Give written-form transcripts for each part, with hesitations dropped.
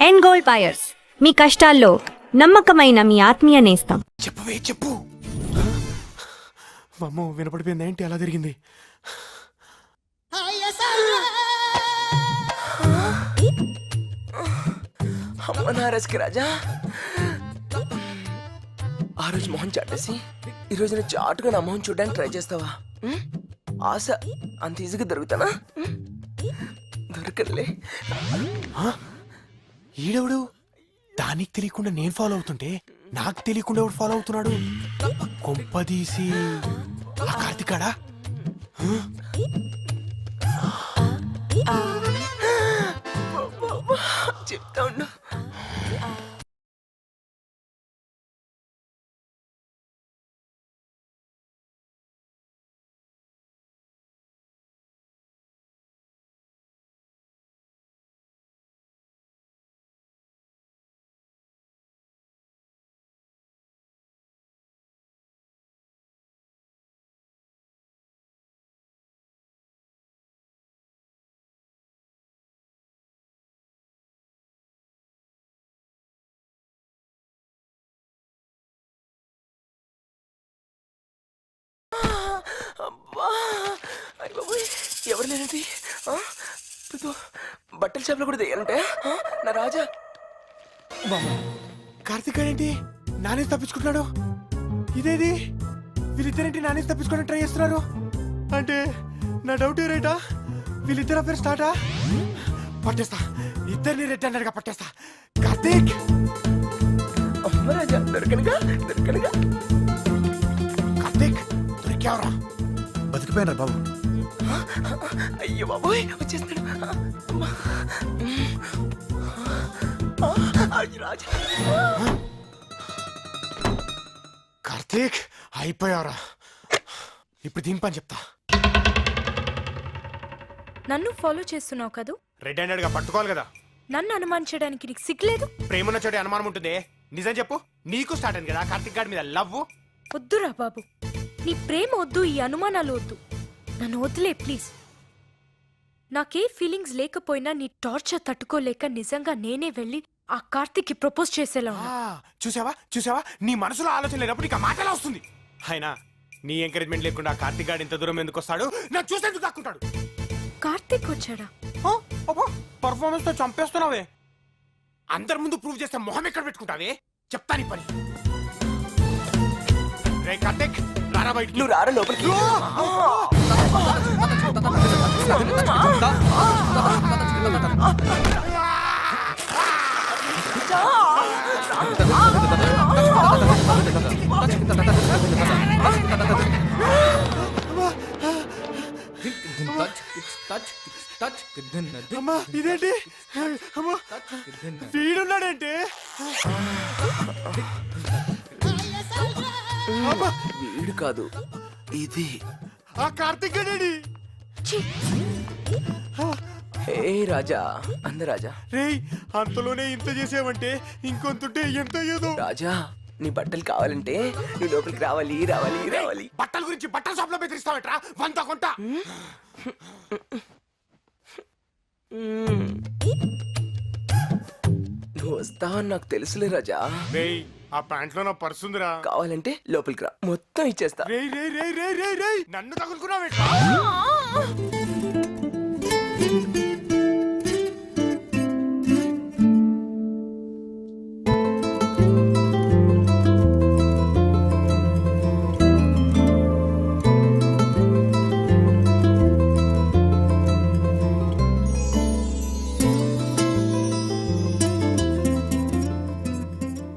End gold buyers, మీ కష్టాల్లో నమ్మకమైన మీ ఆత్మీయ నేస్తం. చెప్పవే చెప్పు. అమ్మో వినపడిపోయింది. ఏంటి అలా జరిగింది? అమ్మ నారస్కి రాజా, ఆ రోజు మొహం చాటేసి ఈరోజు నేను చాటుగా నా మొహం చూడడానికి ట్రై చేస్తావా? ఆశ అంత ఈజీగా దొరుకుతానా? దొరకలే. ఈడెవడు? దానికి తెలియకుండా నేను ఫాలో అవుతుంటే నాకు తెలియకుండా ఎవడు ఫాలో అవుతున్నాడు? కొంపదీసి ఆ కార్తికాడా? చెప్తా ఉండు. ఎవరు లేనది? బట్టల షాప్లో కూడా దిగానంటే నా రాజా. కార్తిక్ ఏంటి నానేసి తప్పించుకుంటున్నాడు? ఇదేది? వీళ్ళిద్దరేంటి నానేసి తప్పించుకోవడానికి ట్రై చేస్తున్నారు? అంటే నా డౌట్ రేటా? వీళ్ళిద్దరు పేరు స్టార్టా? పట్టేస్తా, ఇద్దరిని రెడ్ అన్నాడుగా పట్టేస్తా. కార్తీక్! అమ్మ రాజా, దొరకనుగా దొరకనుగా. కార్తీక్ దొరికావరా? బతికిపోయినా బాబు. అయ్యో బాబోయ్, వచ్చేస్తాడు. రాజా, కార్తీక్ అయిపోయావరా. ఇప్పుడు దీని పని చెప్తా. నన్ను ఫాలో చేస్తున్నావు కదూ? రెడ్ హ్యాండెడ్ గా పట్టుకోవాలి కదా. నన్ను అనుమానించడానికి నీకు సిగ్గులేదు? ప్రేమన్న చోటి అనుమానం ఉంటుంది. నిజం చెప్పు, నీకు స్టార్ట్ అయింది కదా కార్తీక్ గారి మీద లవ్? వద్దురా బాబు, నీ ప్రేమ వద్దు, ఈ అనుమానాలు వద్దు. నన్ను వదిలే ప్లీజ్. నాకే ఫీలింగ్స్ లేకపోయినా నీ టార్చర్ తట్టుకోలేక నిజంగా నేనే వెళ్ళి ఆ కార్తీక్ కి ప్రపోజ్ చేసేలా ఉన్నా. చూసావా చూసావా, నీ మనసులో ఆలోచన లేనప్పుడు నీకు మాట ఎలా వస్తుంది? అయినా నీ ఎంకరేజ్మెంట్ లేకుండా కార్తీక్ గారు ఇంత దూరం ఎందుకు వస్తాడు? నాకు చూసేందుకు దాక్కుంటాడు. కార్తీక్ వచ్చాడా? పర్ఫార్మెన్స్ తో చంపేస్తున్నావే. అందరి ముందు ప్రూవ్ చేస్తే మొహం ఎక్కడ పెట్టుకుంటావే? చెప్తా నీ పని. రే కార్తీక్, రారా బయటికి. నువ్వు రారా లోపలికి. అమ్మా ఇదేంటి? అమ్మా వీడున్నాడేంటి? వీడు కాదు, ఇది ఆ కార్తీక్ గడేడి. హే రాజా, అంద రాజా. రేయ్, అంతలోనే ఇంత చేసావంటే ఇంకొంతుంటే ఎంత అయ్యేదో. రాజా, నీ బట్టలు కావాలంటే నువ్వు లోపలికి రావాలి రావాలి రావాలి. బట్టల గురించి బట్టల షాప్ లో బెదిరిస్తావట్రా? వంత కొంట. నువ్వు వస్తావని నాకు తెలుసులే రాజా. రేయ్, ఆ ప్యాంట్ లో నా పర్స్ ఉందిరా. కావాలంటే లోపలికి రా, మొత్తం ఇచ్చేస్తా. రేయ్ రేయ్ రేయ్ రేయ్ రేయ్ రేయ్, నన్ను తగులుకున్నావేట్రా?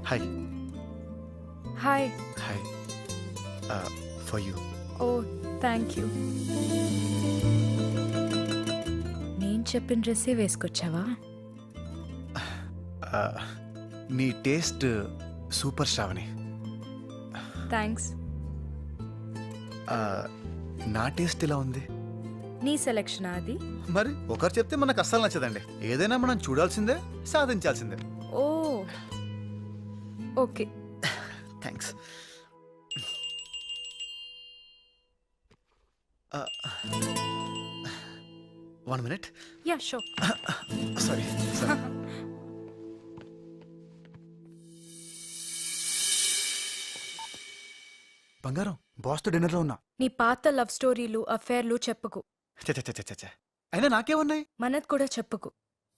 Hi. Hi. Hi. For you. Oh thank you. నేను చెప్పిన డ్రెస్సే వేసుకొచ్చావా? నీ టేస్ట్ సూపర్ శ్రావణి. థ్యాంక్స్. నా టేస్ట్ ఎలా ఉంది? నీ సెలెక్షన్ అది. మరి ఒకరు చెప్తే మనకు అస్సలు నచ్చదండి. ఏదైనా మనం చూడాల్సిందే, సాధించాల్సిందే. Oh okay. Thanks. One minute. Yeah sure. Sorry sorry. బంగారం బాస్తో డిన్నర్లో ఉన్నా. నీ పాత లవ్ స్టోరీలు అఫేర్లు చెప్పుకు. చ చ చ చ చ. అయినా నాకే ఉన్నాయి. మనది కూడా చెప్పుకు.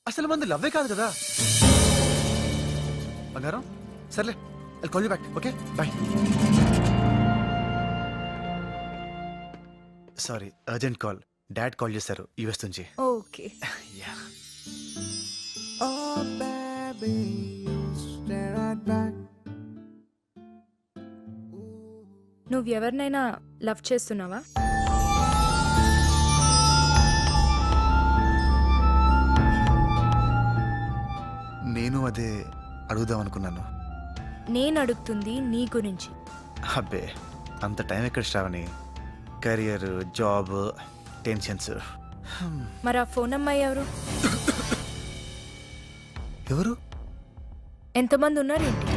అసలు మంది లవ్వే కాదు కదా. బంగారం సర్లే, I call you back. Okay bye. Sorry, urgent call. Dad call చేశారు యూఎస్ నుంచి. ఓకే. యా. నువ్వు ఎవరినైనా లవ్ చేస్తున్నావా? నేను అదే అడుగుదాం అనుకున్నాను. నేను అడుగుతుంది నీ గురించి. అబ్బే అంత టైం ఎక్కడ శ్రావణి. Career, job, tensions. మరి ఆ ఫోన్ అమ్మాయి ఎవరు? ఎవరు? ఎంతమంది ఉన్నారేంటి?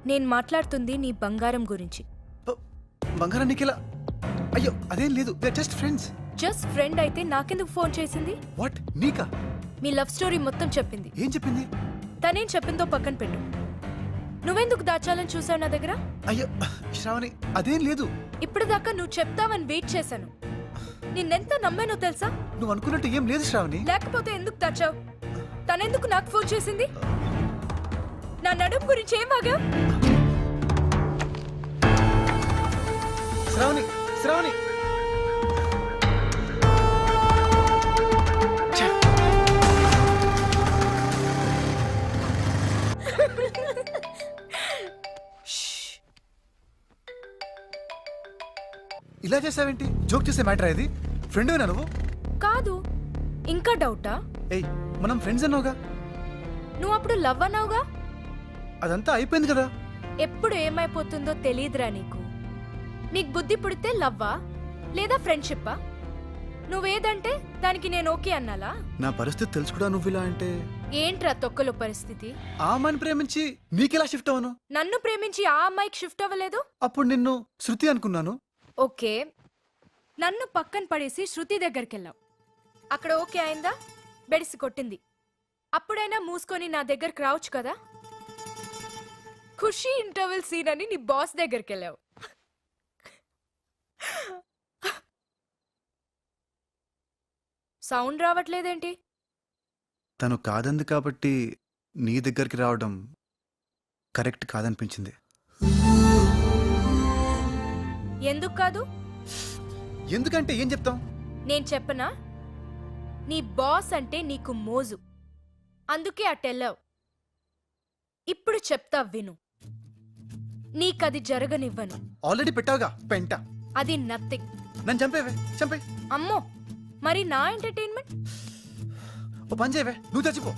నేను మాట్లాడుతుంది నీ బంగారం గురించి. బంగారం నీకెలా? అయ్యో అదేం లేదు, జస్ట్ ఫ్రెండ్స్. జస్ట్ ఫ్రెండ్ అయితే నాకెందుకు ఫోన్ చేసింది? వాట్, నీకా? మీ లవ్ స్టోరీ మొత్తం చెప్పింది. ఏం చెప్పింది? తనేం చెప్పిందో పక్కన పెట్టు. నువ్వెందుకు దాచాలని చూసావు నా దగ్గర? అయ్యో శ్రావణి అదేం లేదు. ఇప్పుడు దాకా నువ్వు చెప్తావని వెయిట్ చేశాను. నిన్నెంత నమ్మానో తెలుసా? నువ్వు అనుకున్నట్టు ఏం లేదు శ్రావణి. లేకపోతే ఎందుకు దాచావు? తనెందుకు నాకు ఫోన్ చేసింది? నా నడుము గురించి ఏం వాగా? శ్రావణి, శ్రావణి. ఇలా చేసావేంటి? జోక్ చేసే మ్యాటర్ ఇది. ఫ్రెండ్వేనా నువ్వు? కాదు. ఇంకా డౌటా? ఏయ్ మనం ఫ్రెండ్స్ అన్నావుగా. నువ్వు అప్పుడు లవ్ అన్నావుగా. అదంతా అయిపోయింది కదా. ఎప్పుడు ఏమైపోతుందో తెలియదురా నీకు. నీకు బుద్ధి పుడితే లవ్వా లేదా ఫ్రెండ్షిప్పా? నువ్వేదంటే దానికి నేను ఓకే అన్నాలా? నా పరిస్థితి తెలుసు కూడా నువ్వు ఇలా అంటే. ఏంట్రా తొక్కలో పరిస్థితి? ఆ అమ్మాయిని ప్రేమించి నీకెలా షిఫ్ట్ అవను? నన్ను ప్రేమించి ఆ అమ్మాయికి షిఫ్ట్ అవ్వలేదు. అప్పుడు నిన్ను శృతి అనుకున్నాను. ఓకే, నన్ను పక్కన పడేసి శృతి దగ్గరికెళ్ళావు. అక్కడ ఓకే అయిందా? బెడిసి కొట్టింది. అప్పుడైనా మూసుకొని నా దగ్గరికి రావచ్చు కదా. ఖుషి ఇంటర్వెల్ సీన్ అని నీ బాస్ దగ్గరికి వెళ్ళావు. సౌండ్ రావట్లేదేంటి? తను కాదంది కాబట్టి నీ దగ్గరికి రావడం కరెక్ట్ కాదనిపించింది. ఎందుకు కాదు? ఎందుకంటే ఏం చెప్తాం? నేను చెప్పనా? నీ బాస్ అంటే నీకు మోజు, అందుకే అటెళ్ళావు. ఇప్పుడు చెప్తా విను. నీకది జరగనివ్వను. ఆల్రెడీ పెట్టావుగా పెంట. అది నథింగ్. నన్ను చంపేవే, చంపే. అమ్మో, మరి నా ఎంటర్టైన్మెంట్? ఓ పని చేయవే, నువ్వు చచ్చిపో.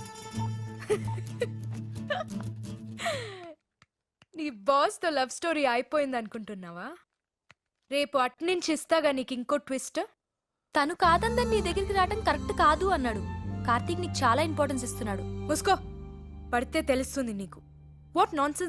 నీ బాస్తో లవ్ స్టోరీ అయిపోయింది అనుకుంటున్నావా? రేపు అట్నుంచి ఇస్తాగా నీకు ఇంకో ట్విస్ట్. తను కాదందని నీ దగ్గరికి రావడం కరెక్ట్ కాదు అన్నాడు. కార్తీక్ నీకు చాలా ఇంపార్టెన్స్ ఇస్తున్నాడు. ముసుకో, పడితే తెలుస్తుంది నీకు. What nonsense